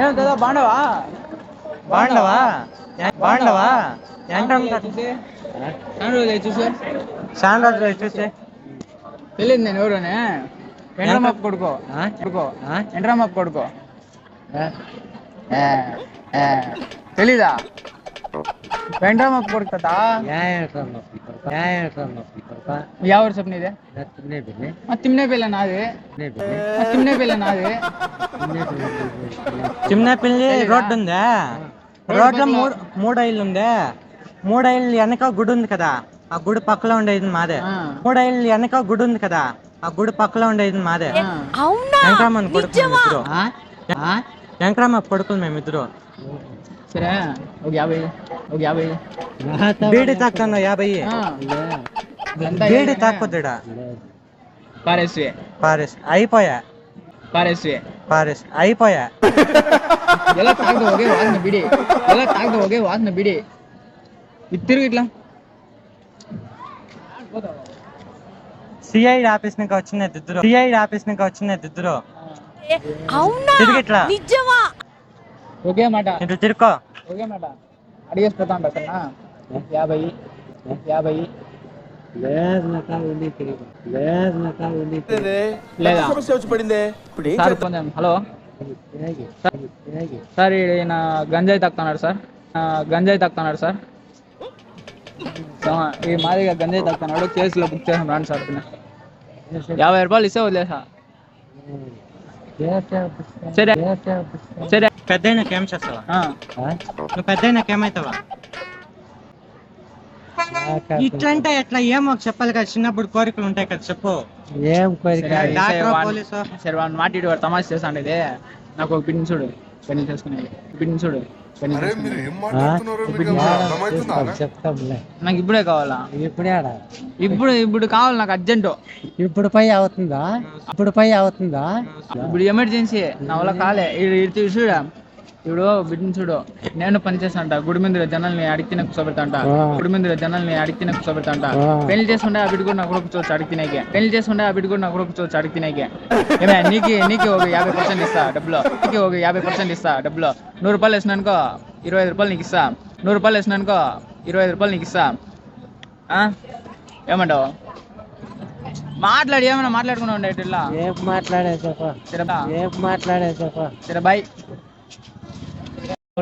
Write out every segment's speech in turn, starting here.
ఏం కదా బాండవా బాండవా బాండవా చూసి చూసి చాలా రోజులు చూసి తెలియదు నేను ఎవరనే ఎండ్రమ్మ కొడుకో ఎండ్రమ్మ కొడుకో తెలీదా వెండ్రమ్మ కొడుకుతా ఎవరు చెప్పినదే తిమ్నే పిల్ల నాది తిమ్నే పిల్ల నాది చిన్నపల్లి రోడ్డు ఉందా రోడ్లో మూడు ఐళ్ళు ఉందే 3 ఐళ్ళు వెనక గుడి ఉంది కదా ఆ గుడి పక్కలో ఉండేది మాదే 3 ఐళ్ళు వెనక గుడి ఉంది కదా ఆ గుడి పక్కలో ఉండేది మాదే వెంకటరామన్ కొడుకు మేమిద్దరు వెంకటరామ కొడుకులు మేమిద్దరు సరే ఒక 50 బీడి తాకుతాను 50 బీడి తాక్కొద్దుడా పారేసి అయిపోయా పారేసి అయిపోయా ఎలా తాగదు ఒకే వాసన బిడి తిరుగు ఇట్లా సిఐ ఆఫీస్ నుంచి వచ్చిన దిద్దురు తిరిగి ఇట్లా ఒకే మాట ఇట్లా తిరుక్కో ఒకే మాట అడిగేసి పోతా ఉంటా సరేనా 50 లేదా సార్ కొంచెం హలో సార్ ఈయన గంజాయి తాగుతున్నాడు సార్ ఈ మాదిరిగా గంజాయి తాగుతున్నాడు కేసులో బుక్ చేసాం రాండి సార్ 50 రూపాయలు ఇస్తే వదిలేసా సరే సరే పెద్ద ఏం చేస్తావా నువ్వు పెద్ద ఏమవుతావా ఇట్లంటే ఎట్లా ఏమో చెప్పాలి కదా చిన్నప్పుడు కోరికలు ఉంటాయి కదా చెప్పు ఏం కోరిక సరే వాడిని మాట్లాడి వాడు తమాష చేస్తాను ఇది నాకు ఒక బిడ్డని చూడు పెళ్లి చేసుకునేది నాకు ఇప్పుడే కావాలా ఇప్పుడు కావాలి నాకు అర్జెంటు ఇప్పుడు పై అవుతుందా ఇప్పుడు ఎమర్జెన్సీ నా వల్ల కాలే చూడ ఇప్పుడు బిడ్డని చూడు నేను పనిచేస్తాంట గుడి మీద జనాల్ని అడిగితే కూర్చోబెడతాంట పెళ్లి చేసుకుంటే ఆ బిడ్డ కూడా నాకు కూర్చోవచ్చు అడిగి తినేకే ఏమే నీకు ఒక 50% ఇస్తా డబ్బులో 100 రూపాయలు వేసినానుకో 25 రూపాయలు నీకు ఇస్తా 100 రూపాయలు వేసినానుకో 25 రూపాయలు నీకు ఇస్తా ఏమంటావు ఏమన్నా మాట్లాడుకున్నా ఉండే ఇట్లా సరే బాయ్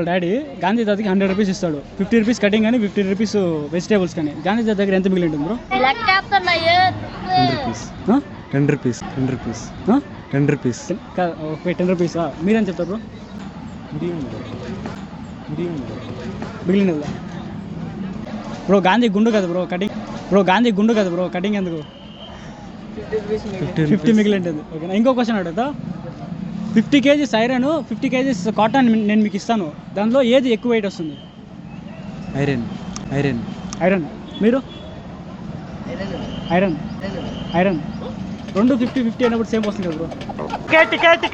డాడీ గాంధీ తాతకి 100 రూపీస్ ఇస్తాడు 50 రూపీస్ కటింగ్ కానీ 50 రూపీస్ వెజిటేబుల్స్ కానీ గాంధీ తాత దగ్గర ఎంత మిగిలి ఉంటుంది బ్రో 10 రూపీస్ 10 రూపీస్ మీరేం చెప్తారు బ్రో మిగిలిన బ్రో గాంధీ గుండు కదా బ్రో కటింగ్ ఎందుకు 50 మిగిలి ఉంటుంది ఓకేనా ఇంకో క్వశ్చన్ అడుగుతా 50 కేజీస్ ఐరన్ 50 కేజీస్ కాటన్ నేను మీకు ఇస్తాను దానిలో ఏది ఎక్కువ వెయిట్ వస్తుంది ఐరన్ మీరు ఐరన్ రెండు 50 అయినప్పుడు సేమ్ వస్తుంది కదా బ్రో టికెట్